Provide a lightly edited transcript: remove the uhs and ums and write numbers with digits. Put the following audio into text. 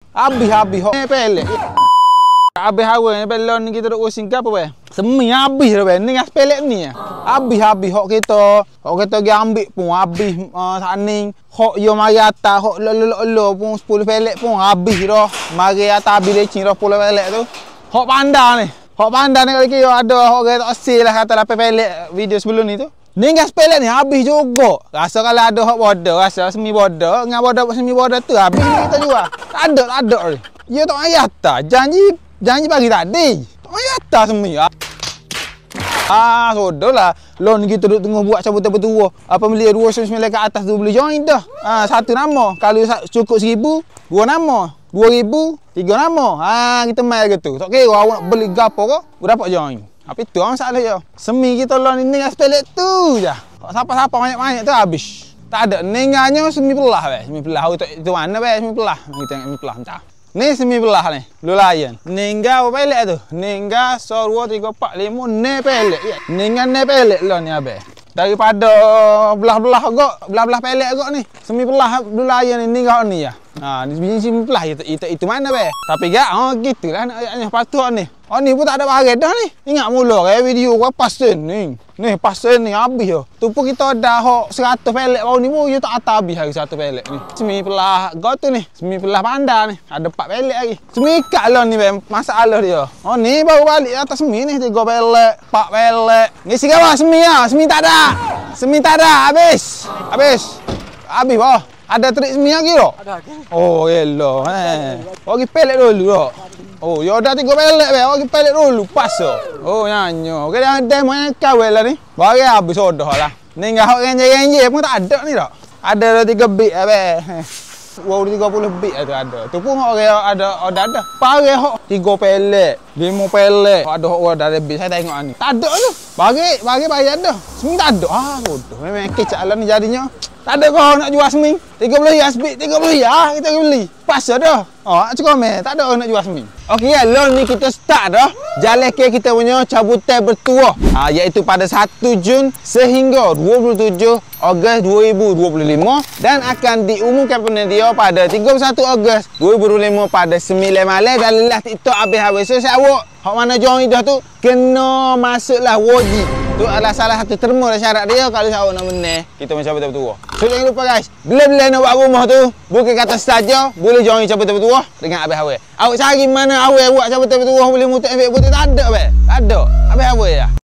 Habis hok pelek. Habis hawa ni belon ni kita duk usin ke apa be? Semi habis dah be. Ni ngas pelek ni. Habis hok kita. Hok kita pergi ambil pun habis saning. Hok yo mari atas hok lo pun 10 pelek pun habis dah. Mari atas habis lecing dah 10 pelek tu. Hok panda ni. Hok panda ni kalau kira ada hok kita tak sel lah kata 8 pelek video sebelum ni tu. Ni gas pelek ni habis juga. Rasa kalau ada hok bodoh, rasa semi bodoh, ngah bodoh semi bodoh tu habis kita jual. Tak ada ni. Yo tak payah tak. Janji pagi tadi. Tak payah tak semi. Sudahlah. Loan kita duduk tengah buat cabutan bertuah. Apa beli 299 ke atas tu boleh join dah. Satu nama. Kalau cukup 1000, 2 nama. 2000, 3 nama. Kita main gitu. Tak kira awak nak beli gapo ke, dapat join. Apa itu masalah je. Semi kita loan ini gas pelek tu je. Siapa-siapa banyak-banyak tu habis. Tak ada. Nengarnya semi belah be. Semi belah itu mana be? Semi belah. Kita tengok semi belah macam. Ni semi belah ni. Blue Lion. Ningga apa pelek tu? Ningga 1 2 3 4 5 ne pelek. Ningga ne pelek loan ni abe. Daripada belah-belah agak, belah-belah pelek agak ni. Semi belah Blue Lion ni ningga ni ya. Biji semi belah itu mana be? Tapi gak gitulah ayatnya patut ni. Ni pun tak ada bahagia dah ni. Ingat mula video gua pasen ni. Ni pasen ni habis yo. Tu pun kita dah hok 100 pelek baru ni pun yo tak habis hari 100 pelek ni. Semi belah gau tu ni. Semi belah panda ni. Ada 4 pelek lagi. Semi ikat lah ni be. Masalah dia. Ni baru balik atas semi ni 3 pelek, 4 pelek. Ngisi kawan semi ah. Semi tak ada. Semi tak ada habis. Habis bah. Ada trik semi lagi tak? Ada. Oh, elah. Bagi pelek dulu tak? Oh, ya dah 3 pelek be. Bagi pelek dulu pas tu. Oh, nyanyo. Okey dah demo yang kawal lah ni. Bagi habis sodah lah. Ni ngah renje-renje pun tak ada ni tak. Ada 3 bit be. Wow 30 bit tu ada. Tu pun orang ada. Pare hok 3 pelek, 5 pelek. Ada hok dah lebih saya tengok ni. Tak ada tu. Bagi bayar dah. Semi tak ada. Bodoh. Memang kecak lah ni jadinya. Tak ada kau nak jual semi. 30 ya sebit 30 ya kita beli. Pas dah. Cukup meh. Tak ada orang nak jual semi. Okey ya, loan ni kita start dah. Jalan ke kita punya cabutan bertuah. Iaitu pada 1 Jun sehingga 27 Ogos 2025 dan akan diumumkan penyedia pada 31 Ogos 2025 pada 9 malam dan live TikTok habis-habis. So siapa hok mana join dah tu kena masuklah wajib. Tu adalah salah satu terma dan syarat dia kalau siapa nak menang kita mencapai bertuah. So jangan lupa guys, bila-bila nak buat rumah tu bukan kata saja boleh join cabutan bertuah dengan habis-habis. Awak cari mana awak buat cabutan bertuah boleh mutak ambil putih tak ada be. Tak ada. Habis-habis ya.